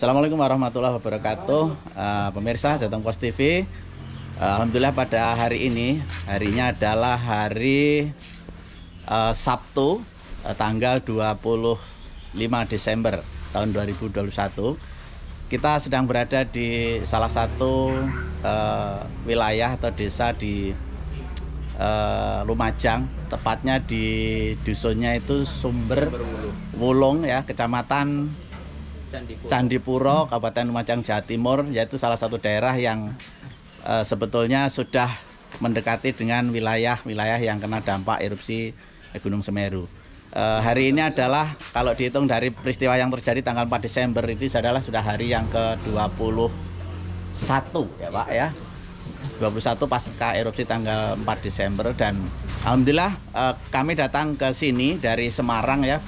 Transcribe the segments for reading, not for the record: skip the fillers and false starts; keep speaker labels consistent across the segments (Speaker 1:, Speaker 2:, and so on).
Speaker 1: Assalamualaikum warahmatullahi wabarakatuh. Pemirsa Jateng Pos TV. Alhamdulillah pada hari ini, harinya adalah hari Sabtu, tanggal 25 Desember tahun 2021. Kita sedang berada di salah satu wilayah atau desa di Lumajang, tepatnya di dusunnya itu Sumber Wulung ya, Kecamatan Candipuro, Kabupaten Lumajang, Jawa Timur, yaitu salah satu daerah yang sebetulnya sudah mendekati dengan wilayah-wilayah yang kena dampak erupsi Gunung Semeru. Hari ini adalah kalau dihitung dari peristiwa yang terjadi tanggal 4 Desember itu adalah sudah hari yang ke-21 ya Pak ya. 21 pasca erupsi tanggal 4 Desember dan alhamdulillah kami datang ke sini dari Semarang ya,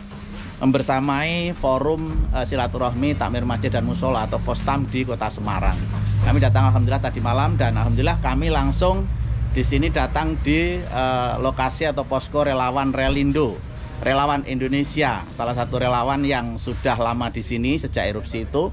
Speaker 1: membersamai forum silaturahmi takmir masjid dan musola atau Postam di Kota Semarang. Kami datang alhamdulillah tadi malam dan alhamdulillah kami langsung di sini datang di lokasi atau posko relawan Relindo, relawan Indonesia, salah satu relawan yang sudah lama di sini sejak erupsi itu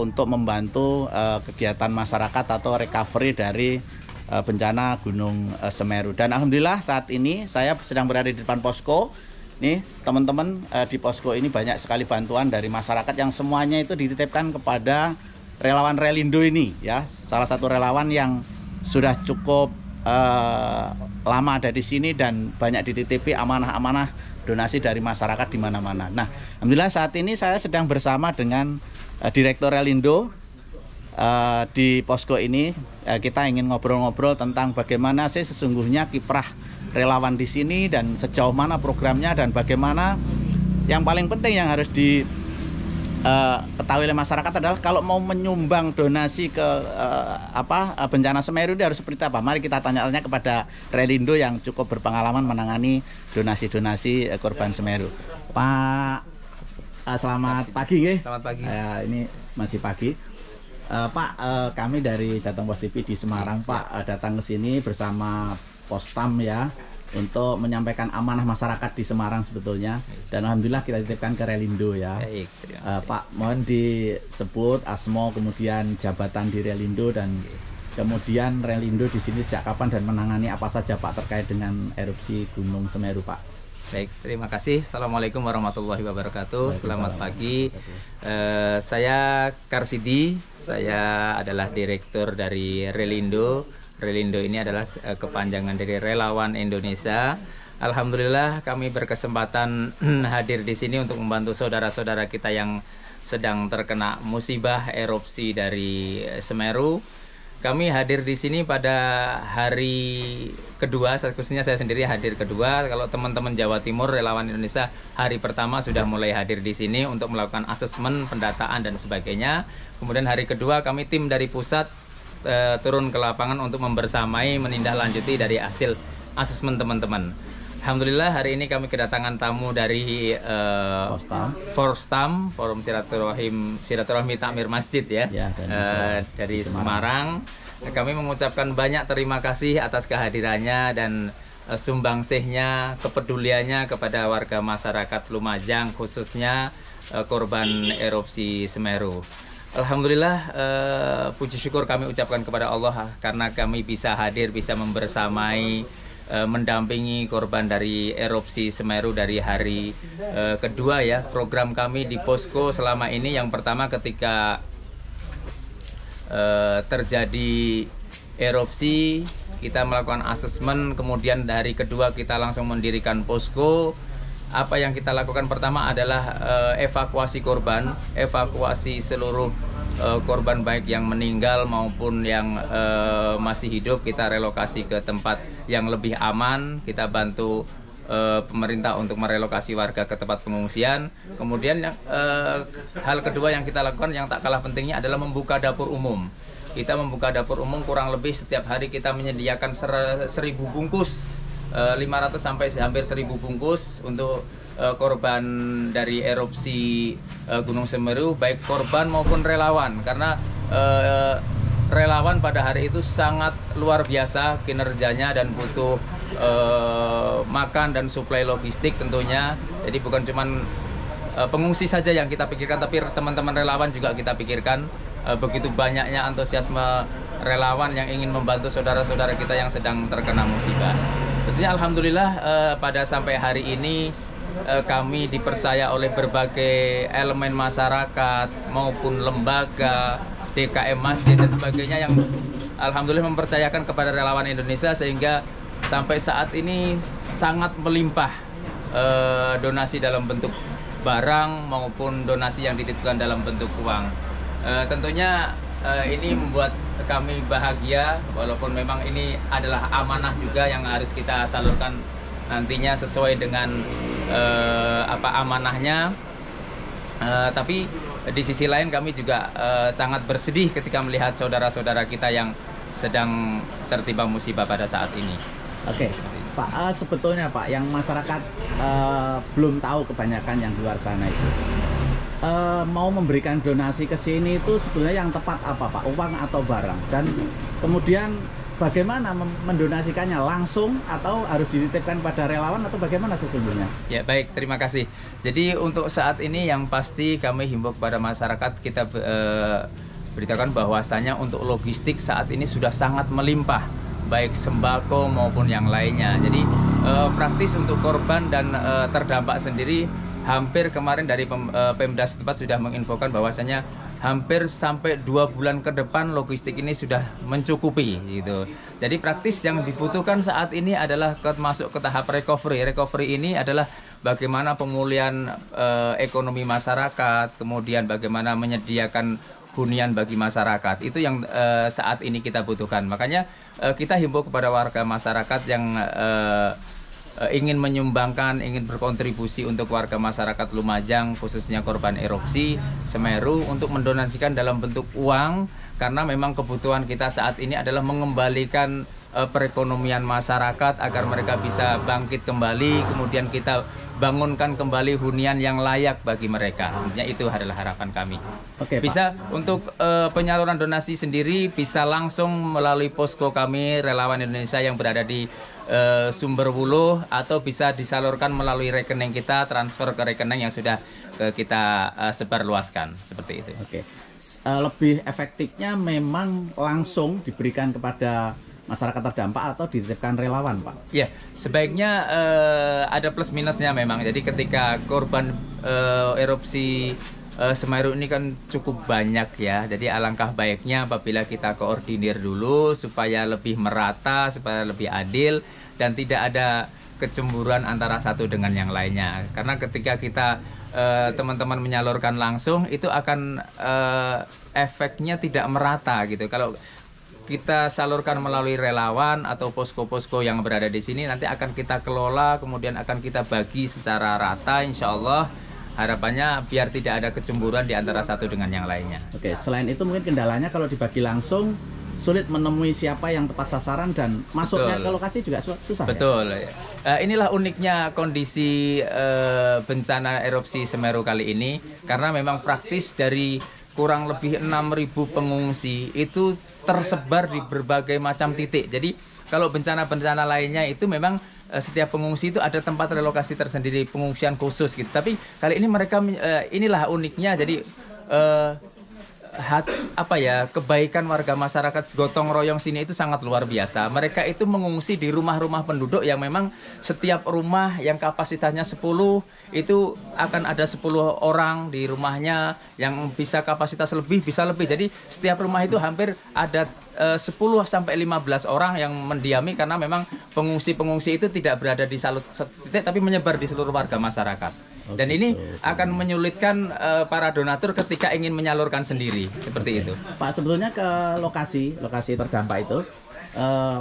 Speaker 1: untuk membantu kegiatan masyarakat atau recovery dari bencana Gunung Semeru. Dan alhamdulillah saat ini saya sedang berada di depan posko. Nih teman-teman, di posko ini banyak sekali bantuan dari masyarakat yang semuanya itu dititipkan kepada relawan Relindo ini ya, salah satu relawan yang sudah cukup lama ada di sini dan banyak dititipi amanah-amanah donasi dari masyarakat di mana-mana. Nah, alhamdulillah saat ini saya sedang bersama dengan Direktur Relindo di posko ini. Kita ingin ngobrol-ngobrol tentang bagaimana sih sesungguhnya kiprah relawan di sini dan sejauh mana programnya dan bagaimana yang paling penting yang harus diketahui oleh masyarakat adalah kalau mau menyumbang donasi ke bencana Semeru ini harus seperti apa. Mari kita tanya-tanya kepada Relindo yang cukup berpengalaman menangani donasi-donasi korban Semeru. Pak, selamat pagi ya.
Speaker 2: Selamat pagi.
Speaker 1: Ini masih pagi. Pak, kami dari Jateng Pos TV di Semarang, Pak, datang ke sini bersama Postam ya untuk menyampaikan amanah masyarakat di Semarang sebetulnya, dan alhamdulillah kita titipkan ke Relindo ya. Pak, mohon disebut asmo, kemudian jabatan di Relindo dan kemudian Relindo di sini sejak kapan dan menangani apa saja Pak terkait dengan erupsi Gunung Semeru Pak.
Speaker 2: Baik, terima kasih. Assalamualaikum warahmatullahi wabarakatuh. Selamat pagi. Saya Karsidi, saya adalah direktur dari Relindo. Relindo ini adalah kepanjangan dari Relawan Indonesia. Alhamdulillah kami berkesempatan hadir di sini untuk membantu saudara-saudara kita yang sedang terkena musibah erupsi dari Semeru. Kami hadir di sini pada hari kedua, khususnya saya sendiri hadir kedua. Kalau teman-teman Jawa Timur, Relawan Indonesia hari pertama sudah mulai hadir di sini untuk melakukan asesmen, pendataan dan sebagainya. Kemudian hari kedua kami tim dari pusat turun ke lapangan untuk membersamai menindaklanjuti dari hasil asesmen teman-teman. Alhamdulillah hari ini kami kedatangan tamu dari Postam, Forum Silaturahmi Takmir Masjid ya, dari Semarang. Kami mengucapkan banyak terima kasih atas kehadirannya dan sumbangsihnya, kepeduliannya kepada warga masyarakat Lumajang, khususnya korban erupsi Semeru. Alhamdulillah, puji syukur kami ucapkan kepada Allah karena kami bisa hadir, bisa membersamai, mendampingi korban dari erupsi Semeru dari hari kedua ya. Program kami di posko selama ini yang pertama ketika terjadi erupsi kita melakukan asesmen, kemudian dari kedua kita langsung mendirikan posko. Apa yang kita lakukan pertama adalah evakuasi korban, evakuasi seluruh korban baik yang meninggal maupun yang masih hidup. Kita relokasi ke tempat yang lebih aman, kita bantu pemerintah untuk merelokasi warga ke tempat pengungsian. Kemudian hal kedua yang kita lakukan yang tak kalah pentingnya adalah membuka dapur umum. Kita membuka dapur umum kurang lebih setiap hari kita menyediakan 1.000 bungkus, 500 sampai hampir 1.000 bungkus untuk korban dari erupsi Gunung Semeru, baik korban maupun relawan, karena relawan pada hari itu sangat luar biasa kinerjanya dan butuh makan dan suplai logistik tentunya. Jadi bukan cuman pengungsi saja yang kita pikirkan, tapi teman-teman relawan juga kita pikirkan. Begitu banyaknya antusiasme relawan yang ingin membantu saudara-saudara kita yang sedang terkena musibah. Tentunya alhamdulillah pada sampai hari ini kami dipercaya oleh berbagai elemen masyarakat maupun lembaga, DKM masjid dan sebagainya yang alhamdulillah mempercayakan kepada relawan Indonesia, sehingga sampai saat ini sangat melimpah donasi dalam bentuk barang maupun donasi yang dititipkan dalam bentuk uang. Tentunya ini membuat kami bahagia, walaupun memang ini adalah amanah juga yang harus kita salurkan nantinya sesuai dengan amanahnya. Tapi di sisi lain kami juga sangat bersedih ketika melihat saudara-saudara kita yang sedang tertimpa musibah pada saat ini.
Speaker 1: Oke, Pak, sebetulnya Pak, yang masyarakat belum tahu kebanyakan yang di luar sana itu mau memberikan donasi ke sini itu sebenarnya yang tepat apa Pak, uang atau barang? Dan kemudian bagaimana mendonasikannya, langsung atau harus dititipkan pada relawan atau bagaimana sesungguhnya?
Speaker 2: Ya baik, terima kasih. Jadi untuk saat ini yang pasti kami himbau kepada masyarakat, kita beritakan bahwasanya untuk logistik saat ini sudah sangat melimpah, baik sembako maupun yang lainnya. Jadi praktis untuk korban dan terdampak sendiri, hampir kemarin dari Pemda setempat sudah menginfokan bahwasanya hampir sampai 2 bulan ke depan logistik ini sudah mencukupi gitu. Jadi praktis yang dibutuhkan saat ini adalah masuk ke tahap recovery. Recovery ini adalah bagaimana pemulihan ekonomi masyarakat, kemudian bagaimana menyediakan hunian bagi masyarakat. Itu yang saat ini kita butuhkan. Makanya kita himbau kepada warga masyarakat yang ingin menyumbangkan, ingin berkontribusi untuk warga masyarakat Lumajang, khususnya korban erupsi Semeru, untuk mendonasikan dalam bentuk uang, karena memang kebutuhan kita saat ini adalah mengembalikan perekonomian masyarakat agar mereka bisa bangkit kembali, kemudian kita bangunkan kembali hunian yang layak bagi mereka. Tentunya itu adalah harapan kami.
Speaker 1: Oke,
Speaker 2: bisa Pak. Untuk penyaluran donasi sendiri bisa langsung melalui posko kami relawan Indonesia yang berada di Sumberwuluh, atau bisa disalurkan melalui rekening kita, transfer ke rekening yang sudah kita sebarluaskan, seperti itu.
Speaker 1: Oke. Lebih efektifnya memang langsung diberikan kepada masyarakat terdampak atau dititipkan relawan, Pak?
Speaker 2: Ya, sebaiknya ada plus minusnya memang. Jadi ketika korban erupsi Semeru ini kan cukup banyak ya. Jadi alangkah baiknya apabila kita koordinir dulu supaya lebih merata, supaya lebih adil dan tidak ada kecemburuan antara satu dengan yang lainnya. Karena ketika kita teman-teman menyalurkan langsung, itu akan efeknya tidak merata gitu. Kalau kita salurkan melalui relawan atau posko-posko yang berada di sini, nanti akan kita kelola, kemudian akan kita bagi secara rata, insya Allah. Harapannya biar tidak ada kecemburuan di antara satu dengan yang lainnya.
Speaker 1: Oke, selain itu mungkin kendalanya kalau dibagi langsung sulit menemui siapa yang tepat sasaran dan masuknya ke lokasi juga susah.
Speaker 2: Betul. Ya? Inilah uniknya kondisi bencana erupsi Semeru kali ini, karena memang praktis dari kurang lebih 6.000 pengungsi itu tersebar di berbagai macam titik. Jadi kalau bencana-bencana lainnya itu memang setiap pengungsi itu ada tempat relokasi tersendiri, pengungsian khusus gitu. Tapi kali ini mereka inilah uniknya. Jadi kebaikan warga masyarakat gotong royong sini itu sangat luar biasa. Mereka itu mengungsi di rumah-rumah penduduk yang memang setiap rumah yang kapasitasnya 10 itu akan ada 10 orang di rumahnya, yang bisa kapasitas lebih bisa lebih. Jadi setiap rumah itu hampir ada 10 sampai 15 orang yang mendiami, karena memang pengungsi-pengungsi itu tidak berada di satu titik tapi menyebar di seluruh warga masyarakat. Dan ini akan menyulitkan para donatur ketika ingin menyalurkan sendiri, seperti itu.
Speaker 1: Pak, sebetulnya ke lokasi terdampak itu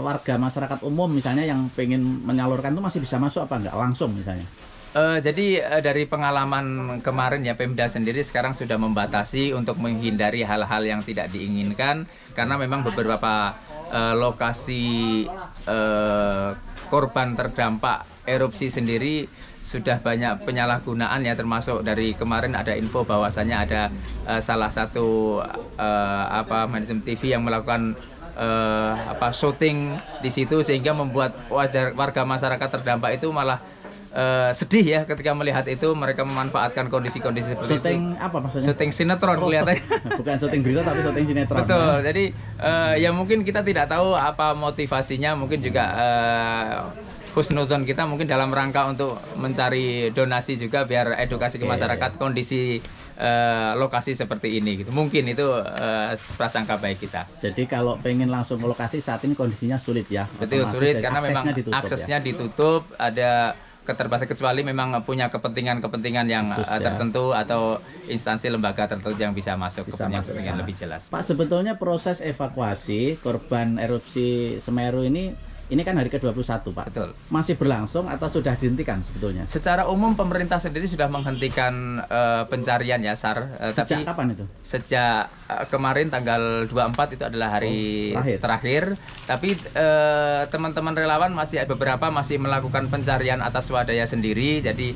Speaker 1: warga masyarakat umum misalnya yang pengen menyalurkan itu masih bisa masuk apa enggak langsung misalnya?
Speaker 2: Jadi dari pengalaman kemarin ya, Pemda sendiri sekarang sudah membatasi untuk menghindari hal-hal yang tidak diinginkan, karena memang beberapa lokasi korban terdampak erupsi sendiri sudah banyak penyalahgunaan ya, termasuk dari kemarin ada info bahwasannya ada salah satu manajemen TV yang melakukan syuting di situ, sehingga membuat warga masyarakat terdampak itu malah sedih ya ketika melihat itu mereka memanfaatkan kondisi-kondisi seperti
Speaker 1: Syuting
Speaker 2: itu.
Speaker 1: apa maksudnya?
Speaker 2: Syuting sinetron kelihatannya.
Speaker 1: Bukan syuting berita tapi syuting sinetron.
Speaker 2: Betul. Jadi ya mungkin kita tidak tahu apa motivasinya, mungkin juga husnuzon kita mungkin dalam rangka untuk mencari donasi juga biar edukasi ke masyarakat kondisi lokasi seperti ini gitu. Mungkin itu prasangka baik kita.
Speaker 1: Jadi kalau pengen langsung ke lokasi saat ini kondisinya sulit ya.
Speaker 2: Betul, sulit karena memang
Speaker 1: ditutup,
Speaker 2: aksesnya ditutup, ada keterbatasan kecuali memang punya kepentingan-kepentingan yang tertentu atau instansi lembaga tertentu yang bisa masuk ke kepentingan lebih jelas.
Speaker 1: Pak, sebetulnya proses evakuasi korban erupsi Semeru ini kan hari ke-21, Pak.
Speaker 2: Betul.
Speaker 1: Masih berlangsung atau sudah dihentikan sebetulnya?
Speaker 2: Secara umum pemerintah sendiri sudah menghentikan pencarian ya, SAR.
Speaker 1: Sejak kapan itu?
Speaker 2: Sejak kemarin tanggal 24 itu adalah hari terakhir. Tapi teman-teman relawan beberapa masih melakukan pencarian atas swadaya sendiri, jadi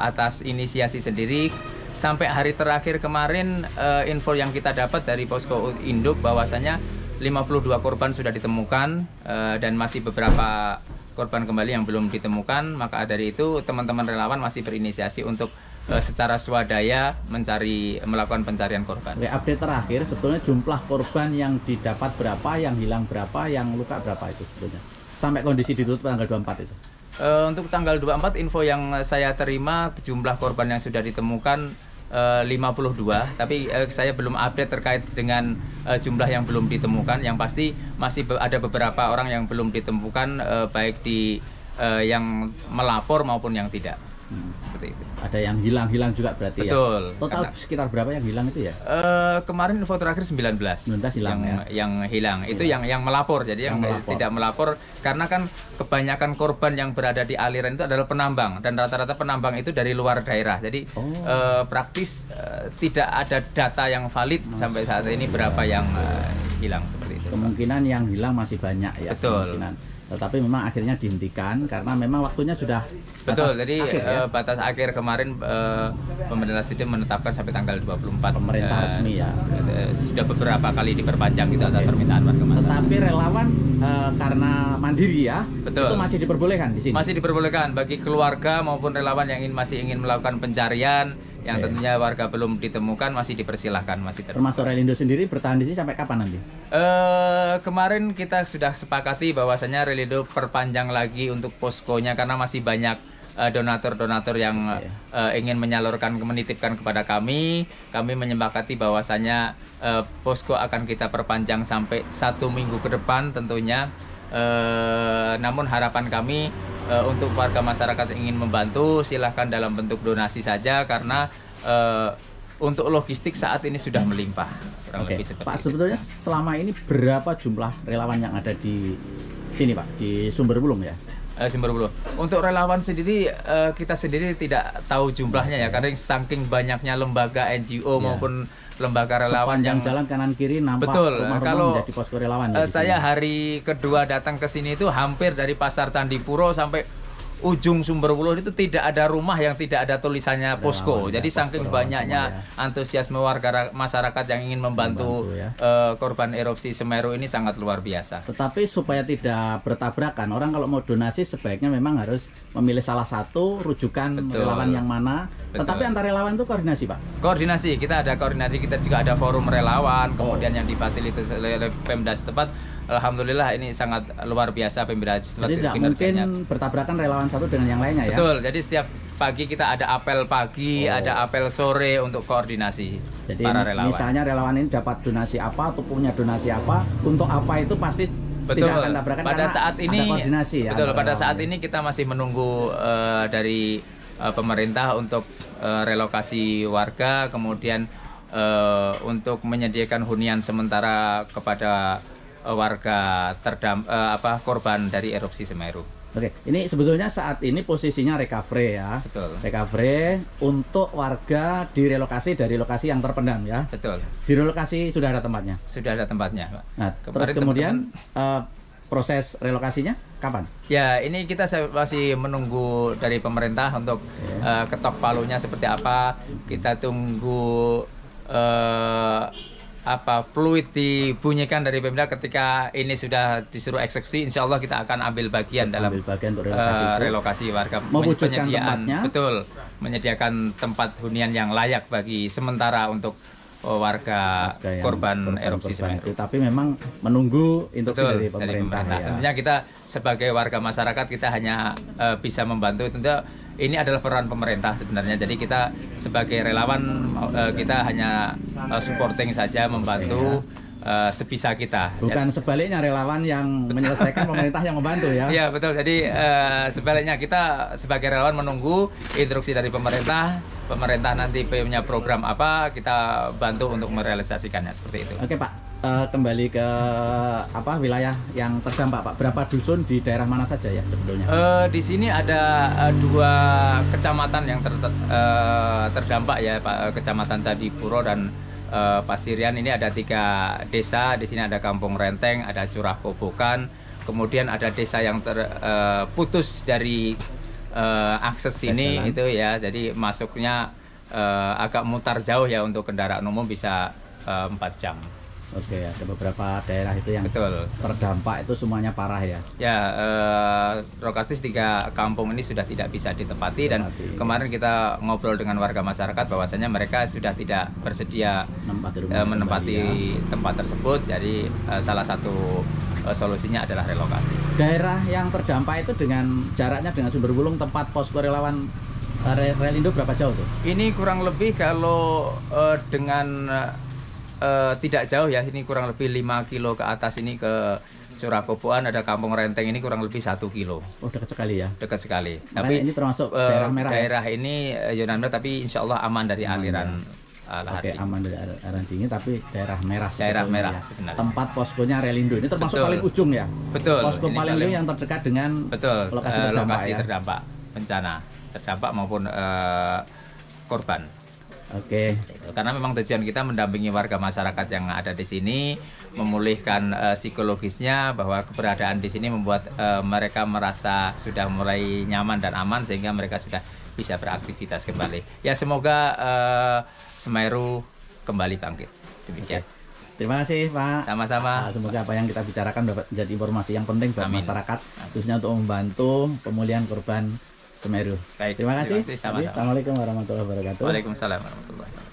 Speaker 2: atas inisiasi sendiri. Sampai hari terakhir kemarin info yang kita dapat dari Posko Induk bahwasanya 52 korban sudah ditemukan dan masih beberapa korban kembali yang belum ditemukan. Maka dari itu teman-teman relawan masih berinisiasi untuk secara swadaya melakukan pencarian korban.
Speaker 1: Update terakhir sebetulnya jumlah korban yang didapat berapa, yang hilang berapa, yang luka berapa itu sebetulnya sampai kondisi ditutup tanggal 24 itu?
Speaker 2: Untuk tanggal 24 info yang saya terima jumlah korban yang sudah ditemukan 52, tapi saya belum update terkait dengan jumlah yang belum ditemukan. Yang pasti masih ada beberapa orang yang belum ditemukan, baik di yang melapor maupun yang tidak. Seperti itu.
Speaker 1: Ada yang hilang juga berarti.
Speaker 2: Betul,
Speaker 1: ya? Total sekitar berapa yang hilang itu ya?
Speaker 2: Kemarin info terakhir 19
Speaker 1: hilang
Speaker 2: yang hilang. Itu yang melapor. Jadi yang tidak melapor karena kan kebanyakan korban yang berada di aliran itu adalah penambang dan rata-rata penambang itu dari luar daerah. Jadi praktis tidak ada data yang valid sampai saat ini berapa yang hilang seperti itu.
Speaker 1: Kemungkinan yang hilang masih banyak ya.
Speaker 2: Betul.
Speaker 1: Tetapi memang akhirnya dihentikan karena memang waktunya sudah
Speaker 2: betul. Jadi batas akhir kemarin pemerintah Sidem menetapkan sampai tanggal 24.
Speaker 1: Pemerintah resmi ya.
Speaker 2: Sudah beberapa kali diperpanjang itu atas permintaan warga masyarakat.
Speaker 1: Tetapi relawan karena mandiri ya,
Speaker 2: betul,
Speaker 1: itu masih diperbolehkan di sini.
Speaker 2: Masih diperbolehkan bagi keluarga maupun relawan yang masih ingin melakukan pencarian. Yang tentunya warga belum ditemukan masih dipersilahkan, masih
Speaker 1: termasuk Relindo sendiri bertahan di sini sampai kapan nanti?
Speaker 2: Kemarin kita sudah sepakati bahwasanya Relindo perpanjang lagi untuk poskonya karena masih banyak donatur-donatur yang ingin menitipkan kepada kami. Kami menyepakati bahwasanya posko akan kita perpanjang sampai 1 minggu ke depan tentunya. Namun harapan kami untuk warga masyarakat yang ingin membantu silahkan dalam bentuk donasi saja karena untuk logistik saat ini sudah melimpah. Lebih seperti
Speaker 1: Pak, sebetulnya selama ini berapa jumlah relawan yang ada di sini Pak, di Sumberwuluh ya?
Speaker 2: Sumberwuluh. Untuk relawan sendiri kita sendiri tidak tahu jumlahnya ya karena saking banyaknya lembaga NGO maupun lembaga relawan yang
Speaker 1: jalan kanan kiri nampak.
Speaker 2: Betul. Kalau
Speaker 1: menjadi posko relawan
Speaker 2: saya hari kedua datang ke sini itu hampir dari Pasar Candipuro sampai ujung Sumberwuluh itu tidak ada rumah yang tidak ada tulisannya posko. Jadi saking banyaknya antusiasme warga masyarakat yang ingin membantu korban erupsi Semeru ini sangat luar biasa.
Speaker 1: Tetapi supaya tidak bertabrakan, orang kalau mau donasi sebaiknya memang harus memilih salah satu rujukan relawan yang mana. Tetapi antar relawan itu koordinasi Pak?
Speaker 2: Koordinasi, kita ada koordinasi, kita juga ada forum relawan, kemudian yang difasilitasi oleh Pemda setempat. Alhamdulillah ini sangat luar biasa Pemda setempat.
Speaker 1: Jadi tidak mungkin bertabrakan relawan satu dengan yang lainnya ya?
Speaker 2: Betul, jadi setiap pagi kita ada apel pagi, ada apel sore untuk koordinasi.
Speaker 1: Jadi
Speaker 2: para relawan.
Speaker 1: Misalnya relawan ini dapat donasi apa atau punya donasi apa, untuk apa itu pasti tidak akan tabrakan
Speaker 2: pada saat ini,
Speaker 1: ada koordinasi ya.
Speaker 2: Betul, pada saat ini kita masih menunggu dari pemerintah untuk relokasi warga, kemudian untuk menyediakan hunian sementara kepada warga korban dari erupsi Semeru.
Speaker 1: Oke, ini sebetulnya saat ini posisinya recovery ya.
Speaker 2: Betul.
Speaker 1: Recovery untuk warga direlokasi dari lokasi yang terpendam ya.
Speaker 2: Betul.
Speaker 1: Direlokasi sudah ada tempatnya.
Speaker 2: Sudah ada tempatnya, Pak.
Speaker 1: Nah, terus kemudian proses relokasinya kapan?
Speaker 2: Ya, ini kita masih menunggu dari pemerintah untuk ketok palunya seperti apa. Kita tunggu fluid dibunyikan dari Pemda ketika ini sudah disuruh eksekusi, insya Allah kita akan ambil bagian dalam
Speaker 1: untuk
Speaker 2: relokasi warga,
Speaker 1: mewujudkan tempatnya.
Speaker 2: Betul, menyediakan tempat hunian yang layak bagi sementara untuk warga korban erupsi Semeru.
Speaker 1: Tapi memang menunggu instruksi dari pemerintah. Ya.
Speaker 2: Tentunya kita sebagai warga masyarakat kita hanya bisa membantu. Tentu ini adalah peran pemerintah sebenarnya. Jadi kita sebagai relawan kita hanya supporting saja, membantu sebisa kita.
Speaker 1: Bukan sebaliknya relawan yang menyelesaikan, pemerintah yang membantu ya.
Speaker 2: Iya betul. Jadi sebaliknya kita sebagai relawan menunggu instruksi dari pemerintah. Pemerintah nanti punya program apa, kita bantu untuk merealisasikannya seperti itu.
Speaker 1: Oke Pak, kembali ke wilayah yang terdampak Pak. Berapa dusun di daerah mana saja ya sebetulnya?
Speaker 2: Di sini ada 2 kecamatan yang terdampak ya Pak, Kecamatan Candipuro dan Pasirian. Ini ada 3 desa. Di sini ada Kampung Renteng, ada Curah Kobokan, kemudian ada desa yang terputus dari akses ini itu ya, jadi masuknya agak mutar jauh ya, untuk kendaraan umum bisa 4 jam.
Speaker 1: Oke, ada beberapa daerah itu yang
Speaker 2: betul
Speaker 1: terdampak, itu semuanya parah ya.
Speaker 2: Ya, lokasi 3 kampung ini sudah tidak bisa ditempati, dan kemarin kita ngobrol dengan warga masyarakat bahwasanya mereka sudah tidak bersedia menempati tempat tersebut. Jadi salah satu solusinya adalah relokasi.
Speaker 1: Daerah yang terdampak itu dengan jaraknya dengan Sumberwulung tempat posko relawan Relindo berapa jauh tuh?
Speaker 2: Ini kurang lebih kalau dengan tidak jauh ya, ini kurang lebih 5 kilo ke atas, ini ke Curah Kobokan, ada Kampung Renteng, ini kurang lebih 1 kilo.
Speaker 1: Oh, dekat sekali ya?
Speaker 2: Dekat sekali.
Speaker 1: Tapi ini termasuk daerah merah.
Speaker 2: Daerah ini zona merah, tapi insya Allah aman dari aliran.
Speaker 1: Oke, aman dari aliran dingin, tapi daerah merah.
Speaker 2: Daerah merah
Speaker 1: ya.
Speaker 2: sebenarnya.
Speaker 1: Tempat poskonya Relindo ini termasuk paling ujung ya?
Speaker 2: Betul.
Speaker 1: Posko paling ujung yang terdekat dengan lokasi
Speaker 2: terdampak bencana, terdampak maupun korban.
Speaker 1: Oke.
Speaker 2: Karena memang tujuan kita mendampingi warga masyarakat yang ada di sini, memulihkan psikologisnya, bahwa keberadaan di sini membuat mereka merasa sudah mulai nyaman dan aman, sehingga mereka sudah bisa beraktivitas kembali. Ya, semoga Semeru kembali bangkit. Demikian.
Speaker 1: Terima kasih Pak.
Speaker 2: Sama-sama.
Speaker 1: Semoga apa yang kita bicarakan dapat menjadi informasi yang penting buat masyarakat, khususnya untuk membantu pemulihan korban Semeru.
Speaker 2: Baik,
Speaker 1: terima kasih.
Speaker 2: Sama-sama.
Speaker 1: Assalamualaikum warahmatullahi wabarakatuh.
Speaker 2: Waalaikumsalam warahmatullahi wabarakatuh.